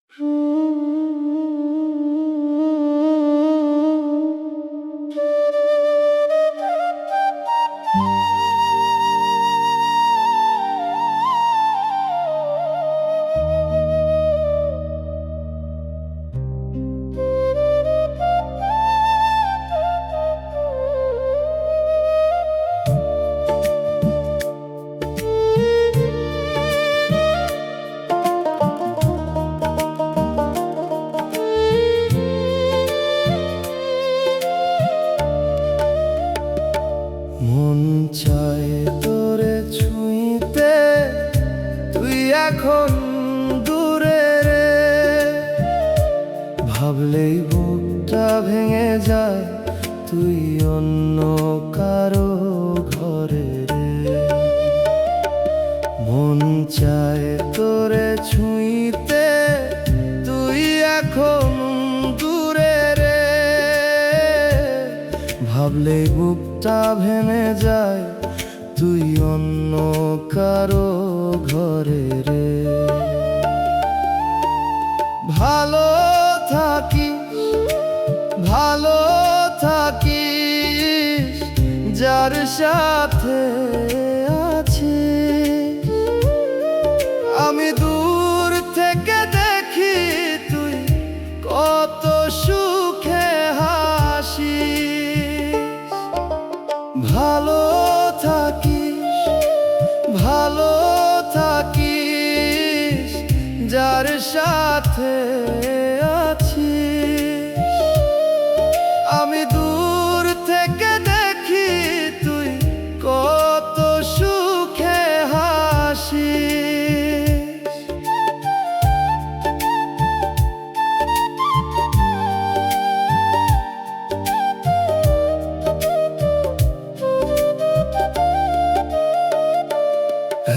মন চায় তোরে ছুঁইতে, তুই এখন দূরে রে। ভাবলেই বুকটা ভেঙে যায়, তুই অন্য কারো ঘরে রে। মন চায় তোরে ছুঁইতে, তুই এখন দূরে রে। ভাবলেই বুকটা ভেঙে যায়, তুই অন্য কারো ঘরে রে। ভালো থাকিস, ভালো থাকিস, যার সাথে আছিস। আমি দূর থেকে দেখি তুই কত সুখে হাসিস। ভালো থাকিস, ভালো থাকিস, যার সাথে আছিস। আমি দূর থেকে দেখি তুই কত সুখে হাসিস।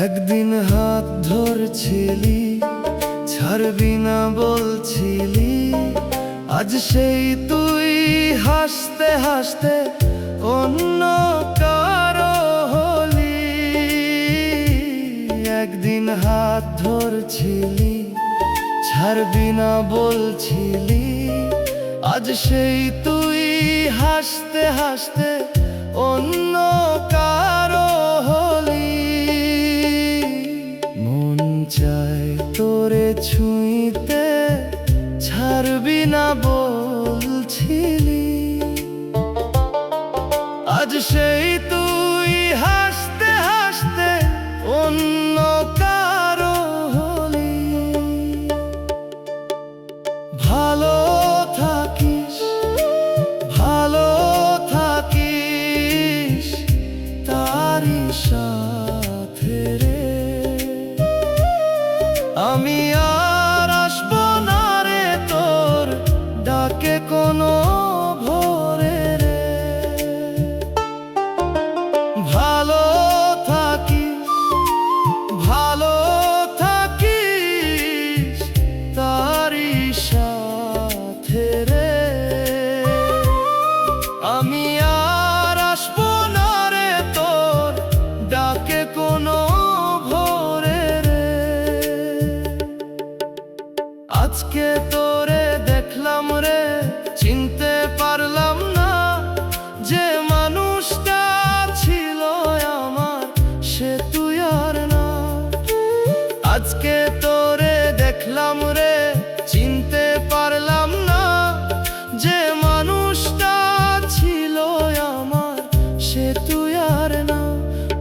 একদিন হাত ধরছিলি, ছাড়বি না বলছিলি, আজ সেই তুই হাসতে হাসতে অন্য কারো হলি। একদিন হাত ধরছিলি, ছাড়বি না বলছিলি, আজ সেই তুই হাসতে হাসতে অন্য কারো হলি। মন চায় তোরে ছুঁইতে, ছাড়বি না বলছিলি, আজ সেই তুই হাসতে হাসতে অন্য কারো হলি। ভালো থাকিস, ভালো থাকিস, তারি সাথে রে। আমি আর আসবো না রে তোর ডাকে কোনো ভোরে রে। ভালো থাকিস, ভালো থাকিস, তারি সাথে রে। আমি আর আসবো না রে তোর ডাকে কোনো ভোরে রে। আজকে তোরে দেখলাম রে, চিনতে পারলাম না, যে মানুষটা ছিল আমার সে তুই আর না। আজকে তোরে দেখলাম রে, চিনতে পারলাম না, যে মানুষটা ছিল আমার সে তুই আর না।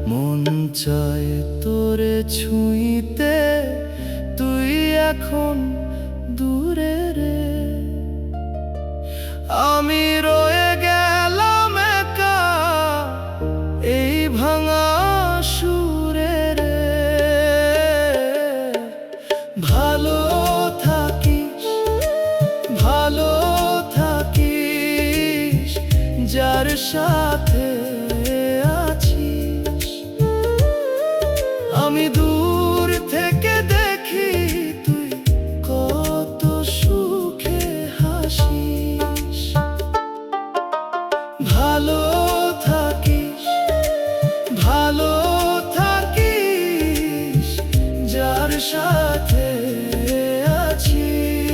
মন চায় তোরে ছুঁইতে, তুই এখন দূরে রে। আমি রয়ে গেলাম একা এই ভাঙা সুরে রে। ভালো থাকিস, ভালো থাকিস, যার সাথে আছিস। আমি দূর থেকে দেখি তুই কত সুখে হাসিস। ভালো থাকিস, ভালো থাকিস, যার সাথে আছিস।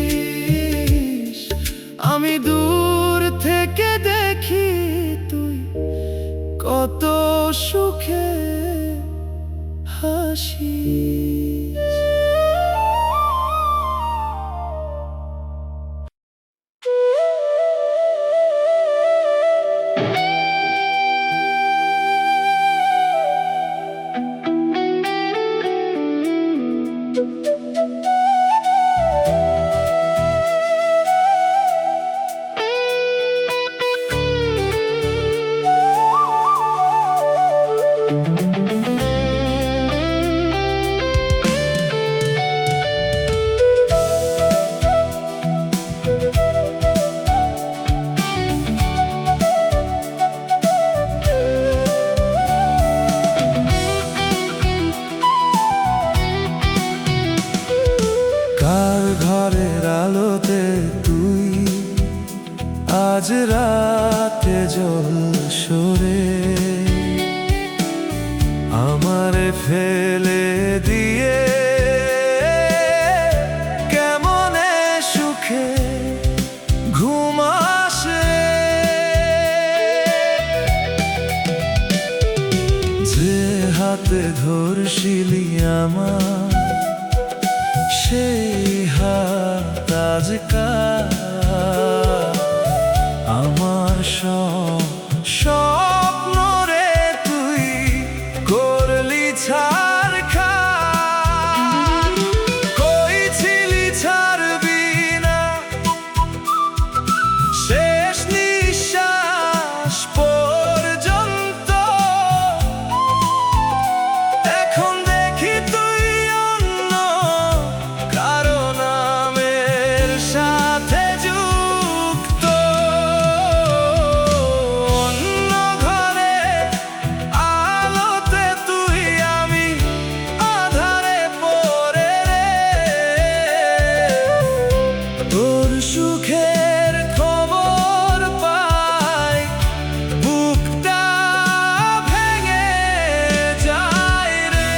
আজ রাতে জল সরে আমারে ফেলে দিয়ে কেমনে সুখে ঘুম আসে। যে হাতে ধরছিলি আমার সেই হাত আজ কার। আমার স্বপ্ন রে তুই করলি ছারখার। কই ছিলি ছাড়বি না শেষ নিঃশ্বাস পর্যন্ত। এখন দেখি তুই অন্য কারো নামের সাথে যুক্ত। অন্য ঘরে আলোতে তুই আমি আধারে পড়ে রে। তোর সুখের খবর পাই বুকটা ভেঙে যায় রে।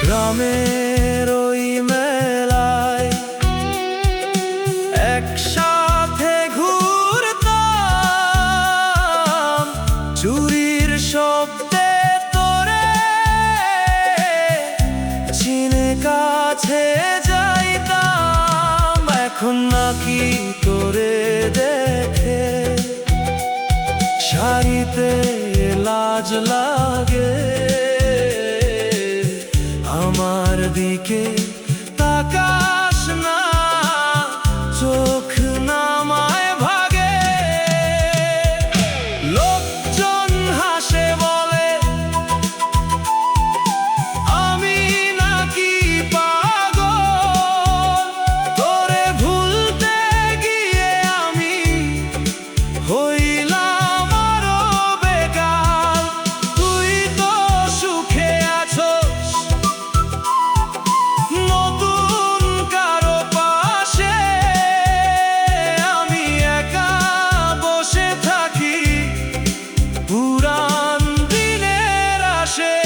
গ্রামের ওই মেলায় একসাথে ঘুরতাম। চুরির শব্দে তোরে চিনে কাছে যাইতাম। এখন নাকি তোরে দেখে শাড়িতে লাজ লাগে। আমার দিকে তাকাস না চোখ নামায় ভাগে। লোকজন হাসে বলে আমি নাকি পাগল। তোরে ভুলতে গিয়ে আমি হইলাম আরো বেকার। তুই তো সুখে আছোস নতুন কারো পাশে। আমি একা বসে থাকি পুরান দিনের আসে।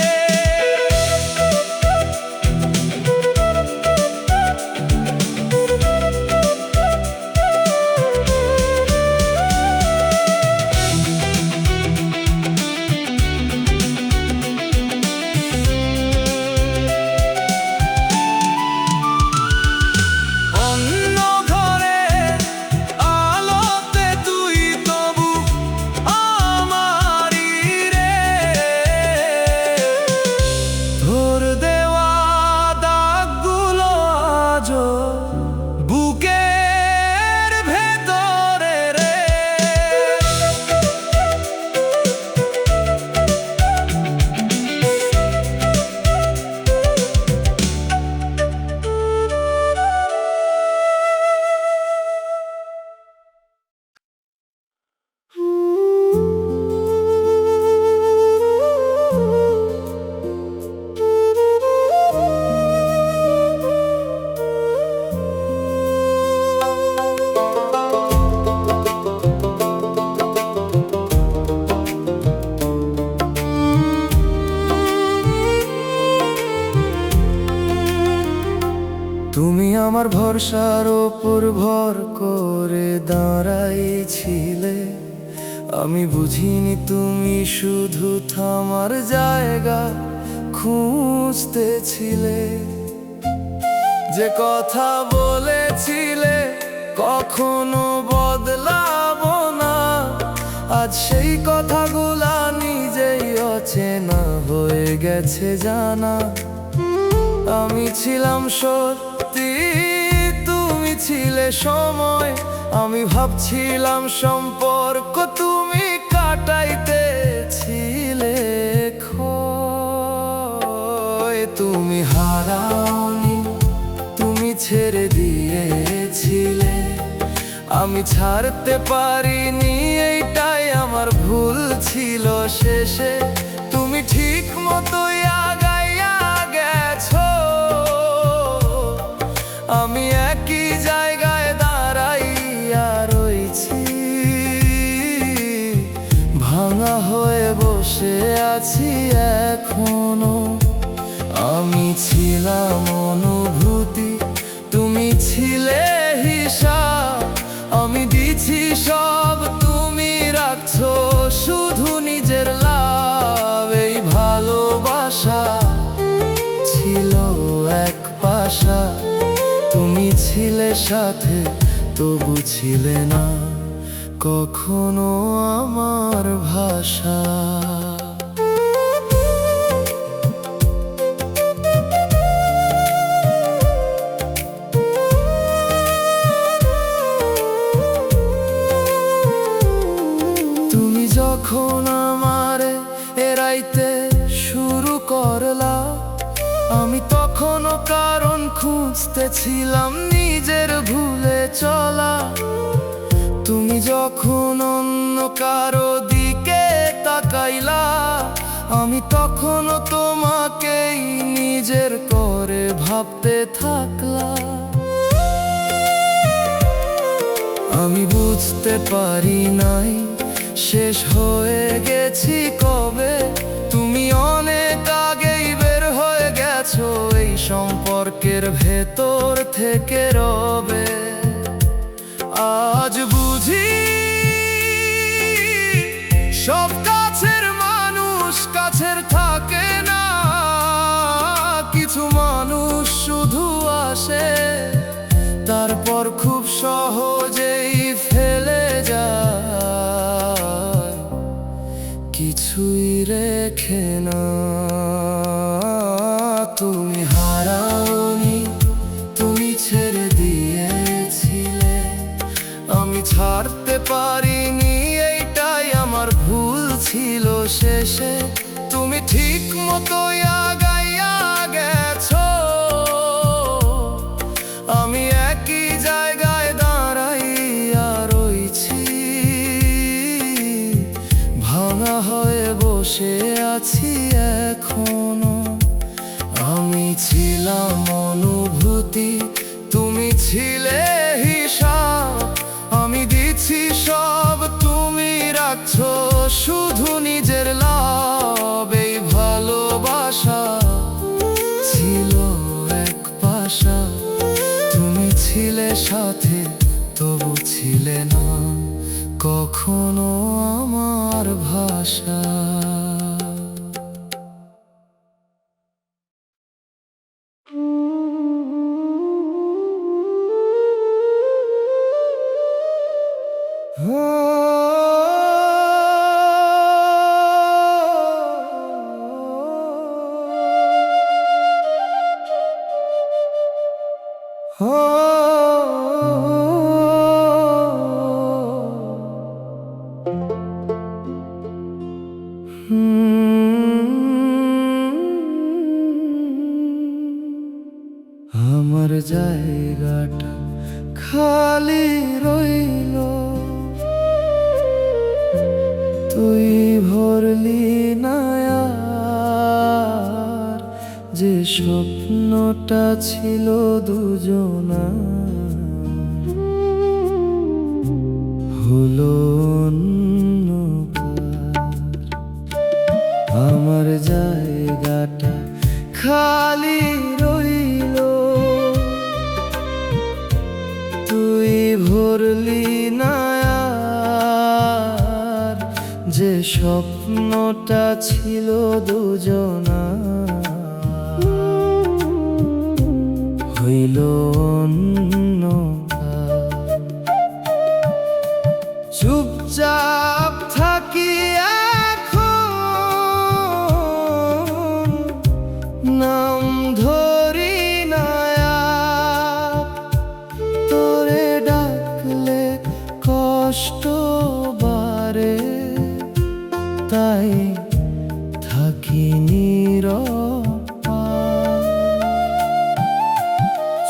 অন্য ঘরে আলোতে তুই তবু আমারি রে। তোর দেওয়া দাগগুলো আজও বুকের ভেতরে রে। তুমি আমার ভরসার ওপর ভর করে দাঁড়াইছিলে। আমি বুঝিনি তুমি শুধু থামার জায়গা খুঁজতেছিলে। যে কথা বলেছিলে কখনো বদলাবো না, আজ সেই কথাগুলা নিজেই অচেনা হয়ে গেছে জানা। আমি ছিলাম সত্যি, তুমি ছিলে সময়। আমি ভাবছিলাম সম্পর্ক, তুমি কাটাইতেছিলে ক্ষয়। আমি ছাড়তে পারিনি, এইটাই আমার ভুল ছিল শেষে। তুমি ঠিক মতোই আগাইয়া গেছো, আমি একই জায়গায় দাঁড়াইয়া রইছি। ভাঙা হয়ে বসে আছি এখনো। আমি ছিলাম অনুভূতি, তুমি ছিলে হিসাব। আমি দিছি সব, তুমি রাখছো শুধু নিজের লাভ। এই ভালোবাসা ছিল এক পাশা, তুমি ছিলে সাথে তবু ছিলে না কখনো আমার ভাষা। তুমি যখন আমারে এড়াইতে শুরু করলা, আমি তখনও কারণ খুঁজতেছিলাম নিজের ভুলে চলা। তুমি যখন অন্য কারো দিকে তাকাইলা, আমি তখনও তোমাকেই নিজের করে ভাবতে থাকলাম। আমি বুঝতে পারি নাই শেষ হয়ে গেছি কবে। তুমি অনেক আগেই বের হয়ে গেছো এই সম্পর্কের ভেতর থেকে রবে। আজ বুঝি সব কাছের মানুষ কাছের থাকে না, কিছু মানুষ শুধু আসে তারপর খুব সহজেই ফেলে যায়, কিছুই রেখে না। তুমি হারাওনি, তুমি ছেড়ে দিয়েছিলে, আমি ছাড়তে পারিনি, এইটাই আমার ভুল ছিল শেষে। তুমি ঠিক মতোই আগাইয়া গেছো, আমি একই জায়গায় দাঁড়াইয়া রইছি। ভাঙা হয়ে বসে আছি এখনো। আমি ছিলাম অনুভূতি, তুমি ছিলে হিসাব। আমি দিচ্ছি সব, তুমি রাখছো শুধু নিজের লাভ। এই ভালোবাসা ছিল এক পাশা, তুমি ছিলে সাথে তবু ছিলে না কখনো আমার ভাষা। আমার জায়গাটা খালি রইল, তুই ভরলি না আর। যে স্বপ্নটা ছিল দুজনার হলো অন্যকার। আমার জায়গাটা খালি রইল, তুই ভরলি না আর। যে স্বপ্নটা ছিল দুজনার হইল অন্যকার। চুপচাপ থাকি এখন, নাম ধরি না আর। তোরে ডাকলে কষ্ট বারে, তাই থাকি নীরব।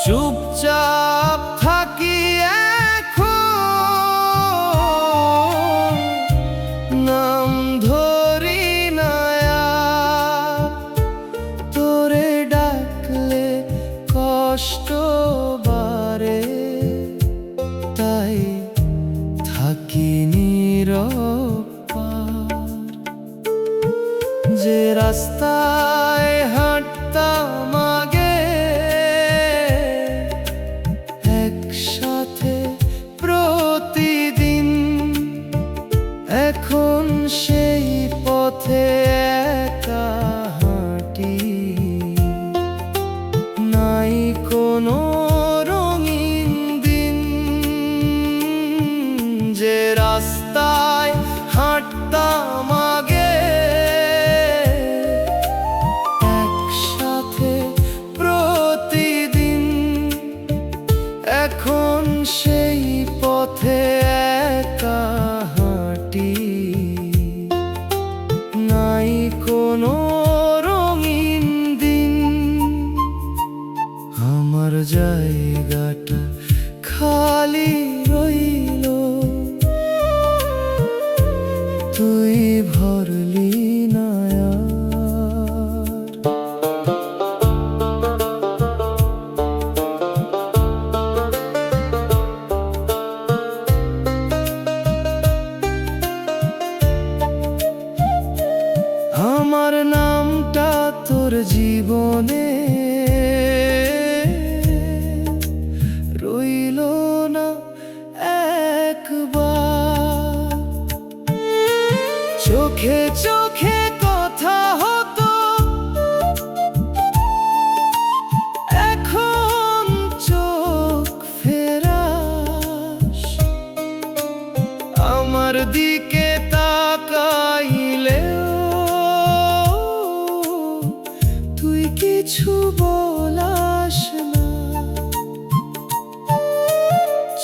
চুপচাপ থাকি এখন, রাস্তায় হাঁটতাম আগে একসাথে প্রতিদিন, এখন সেই পথে একা হাঁটি। নাই কোনো রঙিন দিন, যে রাস্তায় হাঁটতাম আগে একসাথে প্রতিদিন, এখন সেই পথে একা হাঁটি। নাই কোনো রঙিন দিন, আমার জায়গাটা খালি রইল, তুই ভরলি না আর। আমার নামটা তোর জীবনে রইল না একবার, চোখে চোখে কথা হতো, এখন চোখ ফেরাস। আমার দিকে তাকাইলেও তুই কিছু বলাস না,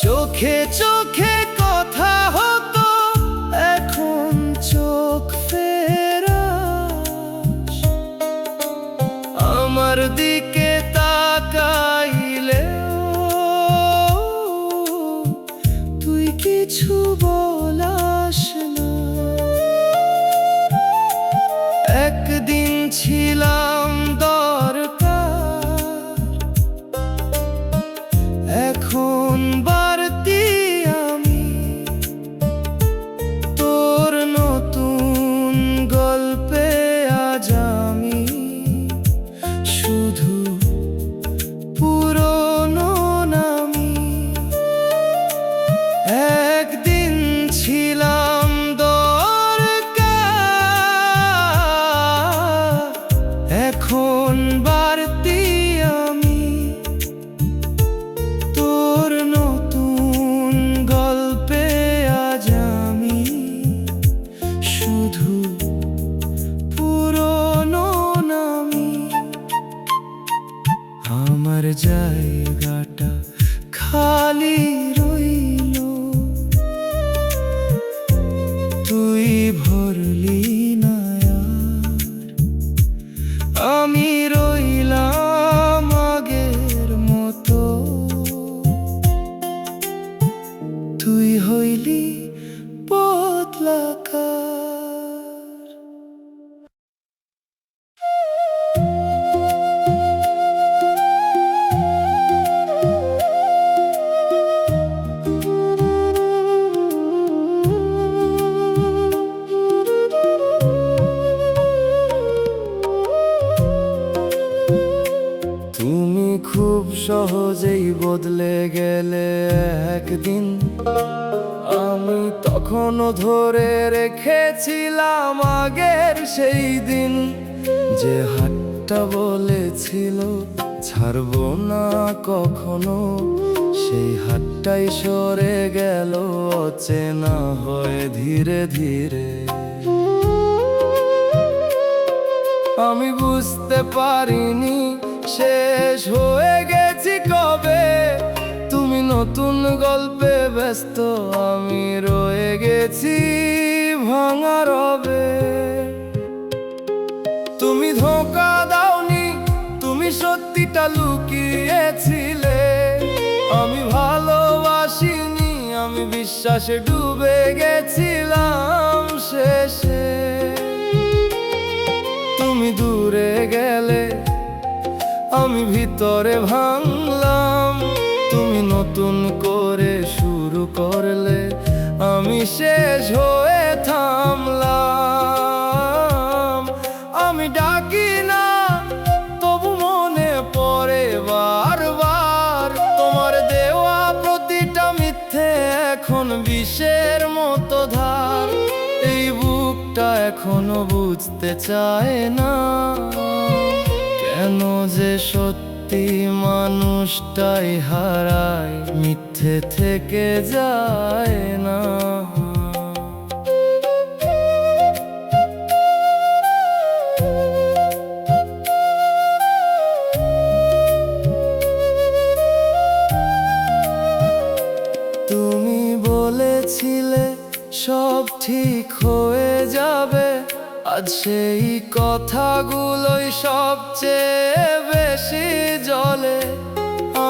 চোখে চোখে কথা হতো, এখন চোখ ফেরাস। আমার দিকে তাকাইলেও তুই কিছু বলাস না। একদিন ছিলাম দরকার, এখন বাড়তি আমি। তোর নতুন গল্পে আজ আমি শুধু পুরনো নামি। একদিন ছিলাম দরকার, এখন বাড়তি আমি। তোর নতুন গল্পে আজ আমি শুধু পুরনো নামি। আমার জায়গাটা খালি রইল, তুই ভরলি না আর। আমি রইলাম আগের মতো, তুই হইলি বদলাকার। তুমি খুব সহজেই বদলে গেলে একদিন, আমি তখনও ধরে রেখেছিলাম আগের সেই দিন। যে হাতটা বলেছিল ছাড়বো না কখনো, সেই হাতটাই সরে গেল অচেনা হয়ে ধীরে ধীরে। আমি বুঝতে পারিনি শেষ হয়ে গেছি কবে, তুমি নতুন গল্পে ব্যস্ত, আমি রয়ে গেছি ভাঙা রবে। তুমি ধোঁকা দাওনি, তুমি সত্যিটা লুকিয়েছিলে। আমি ভালোবাসিনি, আমি বিশ্বাসে ডুবে গেছিলাম শেষে। তুমি দূরে গেলে, আমি ভিতরে ভাঙলাম। তুমি নতুন করে শুরু করলে, আমি শেষ হয়ে থামলাম। আমি এখনো বুঝতে চায় না, কেন যে সত্যি মানুষটাই হারায়, মিথ্যে থেকে যায় না। তুমি বলেছিলে সব ঠিক হয়ে যাবে, আজ সেই কথাগুলোই সবচেয়ে বেশি জ্বলে।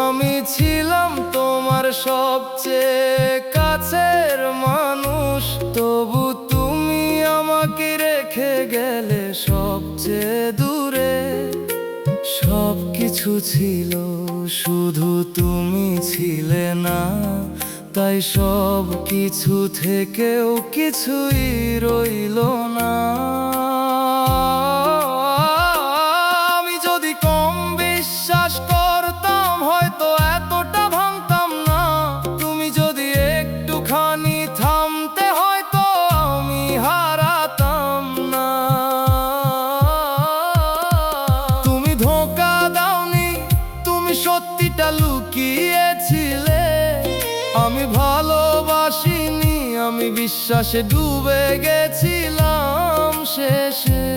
আমি ছিলাম তোমার সবচেয়ে কাছের মানুষ, তবু তুমি আমাকে রেখে গেলে সবচেয়ে দূরে। সব কিছু ছিল, শুধু তুমি ছিলে না, তাই সব কিছু থেকেও কিছুই রইল না। আমি যদি কম বিশ্বাস করতাম হয়তো এতটা ভাঙতাম না, তুমি যদি একটুখানি থামতে হয়তো আমি হারাতাম না। তুমি ধোঁকা দাওনি, তুমি সত্যিটা লুকিয়েছিলে। আমি ভালোবাসিনি, আমি বিশ্বাসে ডুবে গেছিলাম শেষে।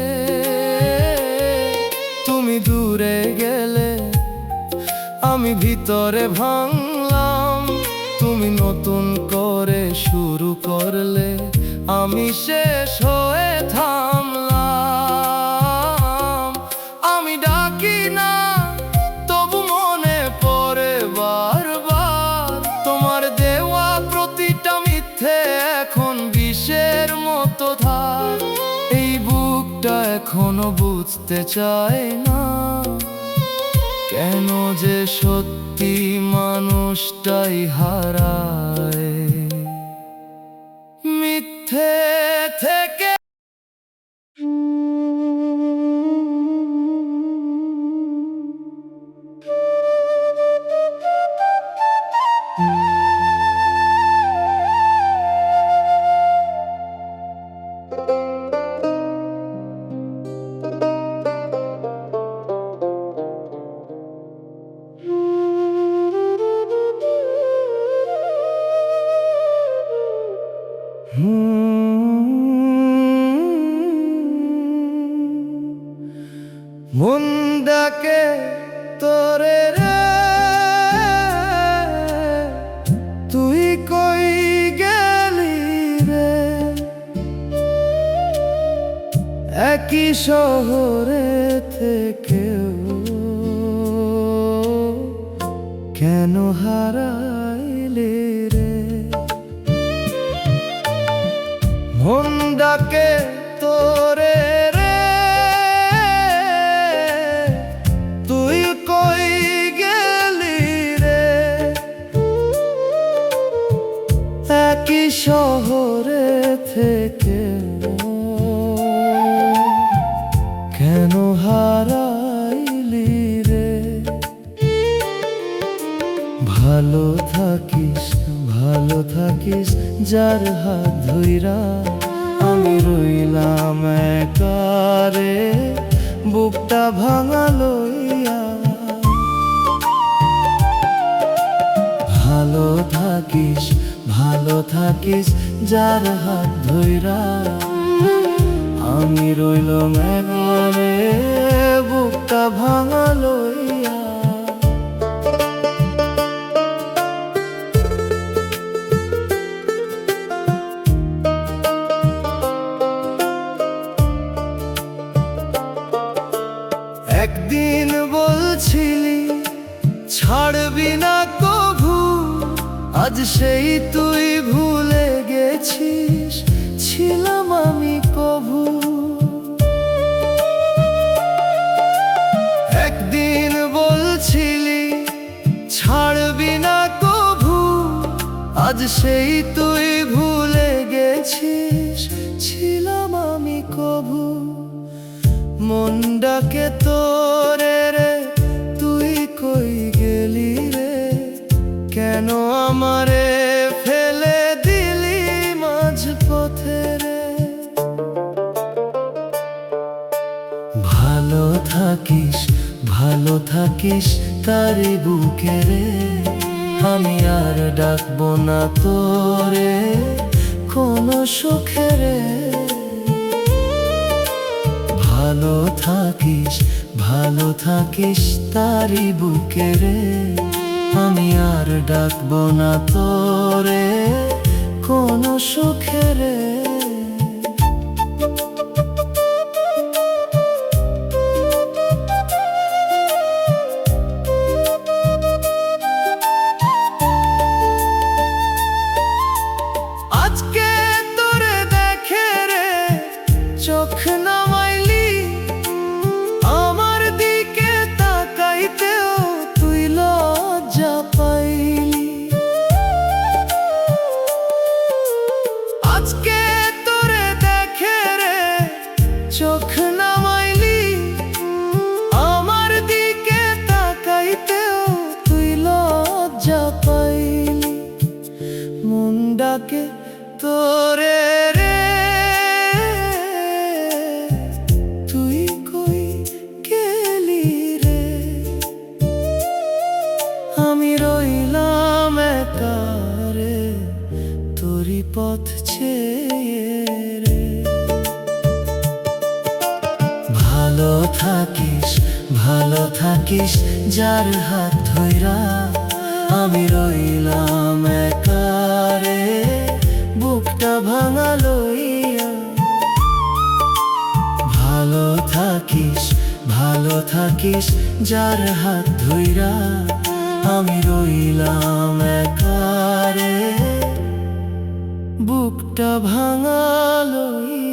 তুমি দূরে গেলে আমি ভিতরে ভাঙলাম, তুমি নতুন করে শুরু করলে আমি শেষ হয়ে থামলাম। আমি ডাকি না তবু মনে পড়ে বারবার, তোমার দেওয়া প্রতিটা মিথ্যে এখন বিষের মতো ধার। এই বুকটা এখনো বুঝতে চায় না, কেন যে সত্যি মানুষটাই হারায়, মিথ্যে থেকে। মন ডাকে তোরে রে, তুই কই গেলি রে। একই শহরে থেকেও কেন হারাইলি রে। মন ডাকে তোরে রে, তুই কই গেলি রে। একই শহরে থেকে কেন হারাইলি রে। ভালো থাকিস, ভালো থাকিস, যার হাত ধইরা আমি রইলাম একা রে, বুকটা ভাঙা লইয়া। ভালো থাকিস, ভালো থাকিস, যার হাত ধইরা আমি রইলাম একা রে, বুকটা ভাঙা লইয়া। একদিন বলছিলি ছাড়বি না কভু, আজ সেই তুই ভুলে গেছিস ছিলাম আমি কভু। একদিন বলছিলি ছাড়বি না কভু, আজ সেই তুই ভুলে গেছিস ছিলাম আমি কভু। মন ডাকে তোরে রে, তুই কই গেলি রে। কেন আমারে ফেলে দিলি মাঝ পথে রে। থাকিস, ভালো থাকিস তারি বুকে রে। আমি আর ডাকবো না তোরে কোনো সুখে রে। ভালো থাকিস, ভালো থাকিস তারি বুকে রে। আমি আর ডাকবো না তোরে কোনো সুখে রে। আজকে তোরে দেখে রে চোখ নামাইলি, আমার দিকে তাকাইতেও তুই লজ্জা পাইলি। আজকে তোরে দেখে রে চোখ নামাইলি, আমার দিকে তাকাইতেও তুই লজ্জা পাইলি। মন ডাকে তোরে রে, তুই কই গেলি রে। আমি রইলাম একা রে তোরি পথ চেয়ে রে। ভালো থাকিস, ভালো থাকিস যার হাত ধইরা। আমি রইলাম একা রে বুকটা ভাঙা লইয়া। ভালো থাকিস, ভালো থাকিস যার হাত ধইরা। আমি রইলাম একা রে বুকটা ভাঙা লইয়া।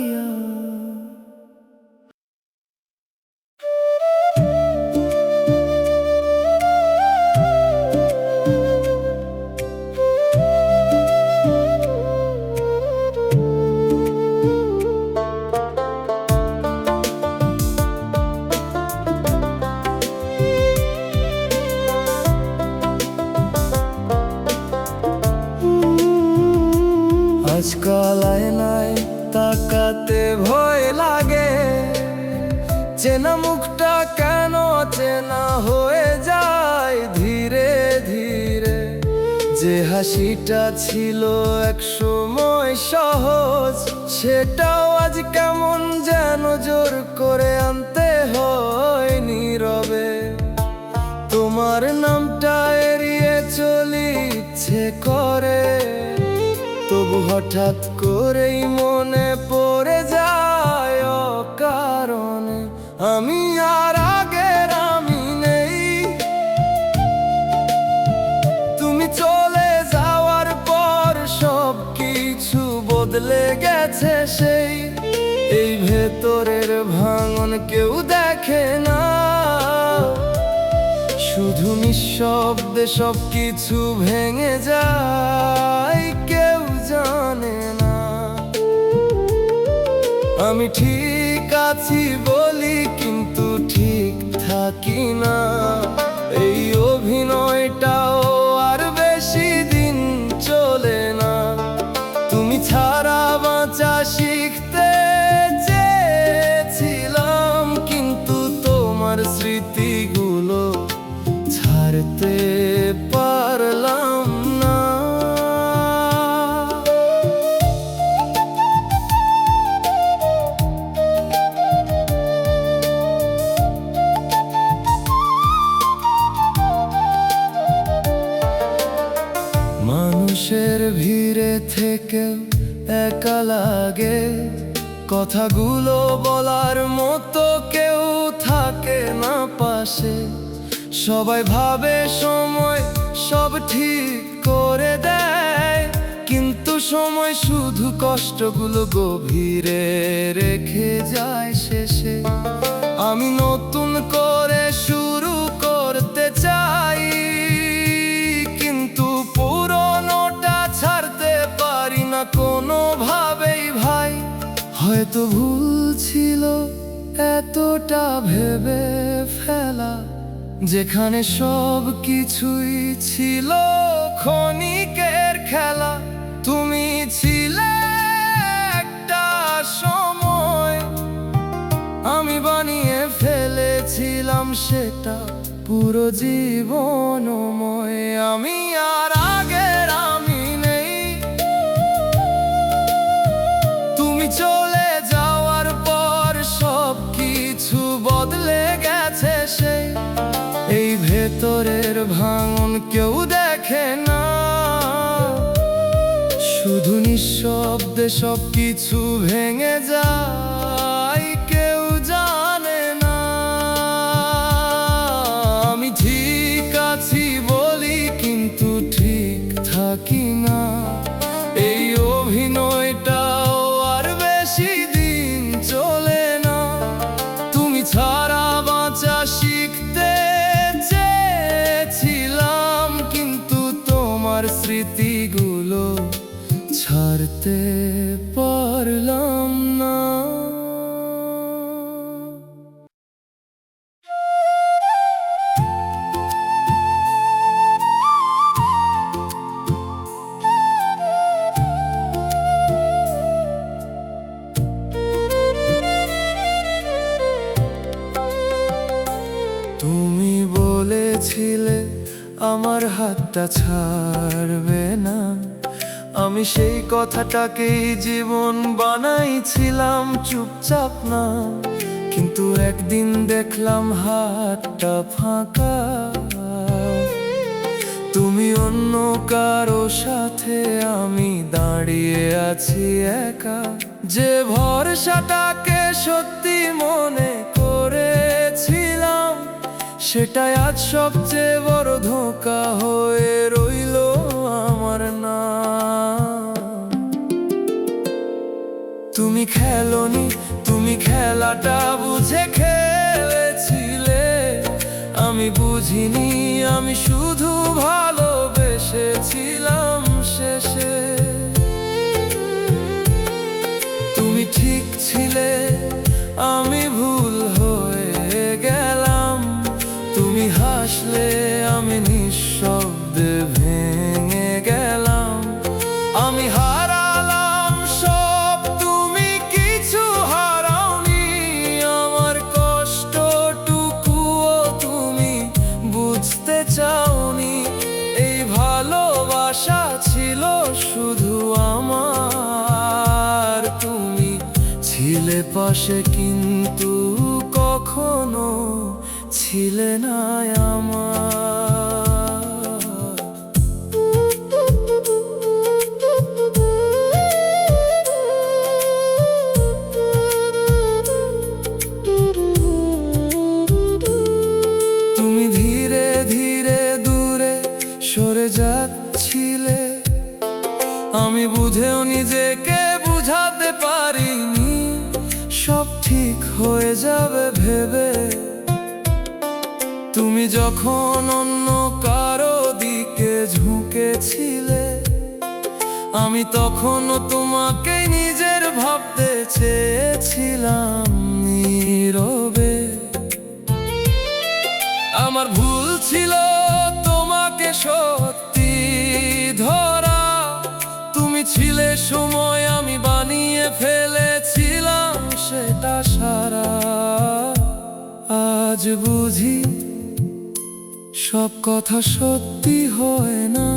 আজকাল আয়নায় তাকাতে ভয় লাগে, চেনা মুখটা কেন চেনা হয়ে যায় ধীরে ধীরে। যে হাসিটা ছিল এক সময় সহজ, সেটাও আজ কেমন যেন জোর করে আনতে হয় নীরবে। তোমার নামটা এড়িয়ে চলি ইচ্ছে করে, তবু হঠাৎ করেই মনে পড়ে যায় অকারণে। আমি আর আগের আমি নেই, তুমি চলে যাওয়ার পর সব কিছু বদলে গেছে সেই। এই ভেতরের ভাঙন কেউ দেখে না, শুধু নিঃশব্দে সব কিছু ভেঙে যায়, কেউ জানে না। আমি ঠিক আছি বলি কিন্তু ঠিক থাকি না, এই অভিনয়টাও আর বেশি দিন চলে না। তুমি ছাড়া বাঁচা শিখতে চেয়েছিলাম, কিন্তু তোমার স্মৃতিগুলো ছাড়তে পারলাম না। মানুষের ভিড়ে থেকে একা লাগে, কথাগুলো বলার মতো কেউ থাকে না পাশে। সবাই ভাবে সময় সব ঠিক করে দেয়, কিন্তু সময় শুধু কষ্টগুলো গভীরে রেখে যায় শেষে। আমি নতুন করে শুরু করতে চাই, কিন্তু পুরনোটা ছাড়তে পারি না কোনোভাবেই ভাই। হয়তো ভুল ছিল এতটা ভেবে ফেলা, যেখানে সব কিছুই ছিল ক্ষণিকের খেলা। তুমি ছিলে একটা সময়, আমি বানিয়ে ফেলেছি সেটা পুরো জীবনময়। আমি আর আগের আমি নেই, তুমি চলে যাওয়ার পর সব কিছু বদলে গেছে। সেই এই ভেতরের ভাঙন কেউ দেখে না, শুধু নিঃশব্দে সব কিছু ভেঙে যায়, কেউ জানে না। আমি ঠিক আছি বলি কিন্তু ঠিক থাকি না, এই অভিনয়টাও আর বেশি দিন চলে না। তুমি ছাড়া বাঁচা শিখতে চেয়েছিলাম, কিন্তু তোমার স্মৃতিগুলো ছাড়তে পারলাম না। তুমি বলেছিলে আমার হাতটা ছাড়বে না, আমি সেই কথাটাকেই জীবন বানাইছিলাম চুপচাপ না। কিন্তু একদিন দেখলাম হাতটা ফাঁকা, তুমি অন্য কারো সাথে, আমি দাঁড়িয়ে আছি একা। যে ভরসাটাকে সত্যি মনে করেছিলাম, সেটাই আজ সবচেয়ে বড় ধোঁকা হয়ে রইল আমার নাম। তুমি খেলোনি, তুমি খেলাটা বুঝে খেলেছিলে, আমি বুঝিনি, আমি শুধু ভালোবেসেছিলাম শেষে। তুমি ঠিক ছিলে, আমি ভুল হয়ে গেলাম। তুমি হাসলে, আমি নিঃশব্দে ভেঙে গেলাম। আমি হারালাম সব, তুমি কিছু হারাওনি। আমার কষ্টটুকুও তুমি বুঝতে চাওনি। এই ভালোবাসা ছিল শুধু আমার, তুমি ছিলে পাশে কিন্তু কখনো ছিলে না আমার। তুমি ধীরে ধীরে দূরে সরে যাচ্ছিলে, আমি বুঝেও নিজেকে বুঝাতে পারিনি সব ঠিক হয়ে যাবে ভেবে। তুমি যখন অন্য কারো দিকে ঝুঁকেছিলে, আমি তখনও তোমাকে নিজের ভাবতে চেয়েছিলাম নীরবে। আমার ভুল ছিল তোমাকে সত্যি ধরা, তুমি ছিলে সময়, আমি বানিয়ে ফেলেছিলাম সেটা সারা। আজ বুঝি সব কথা সত্যি হয় না,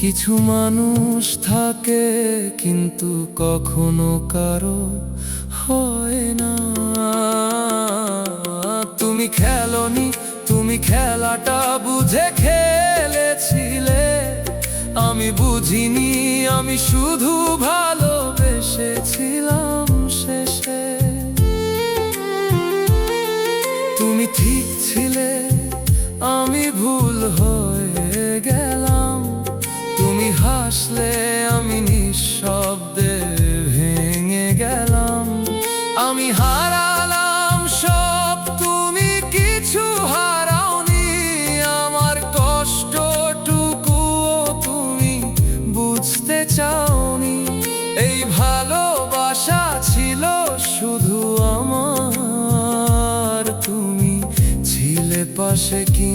কিছু মানুষ থাকে কিন্তু কখনো কারো হয় না। তুমি খেলোনি, তুমি খেলাটা বুঝে খেলেছিলে, আমি বুঝিনি, আমি শুধু ভালোবেসেছিলাম শেষে। তুমি ঠিক ছিলে, আমি ভুল হয়ে গেলাম। তুমি হাসলে, আমি নিঃশব্দে ভেঙে গেলাম। আমি হারালাম সব, তুমি কিছু হারাওনি। আমার কষ্টটুকুও তুমি বুঝতে চাওনি। এই ভালোবাসা ছিল শুধু আমার, তুমি ছিলে পাশে কি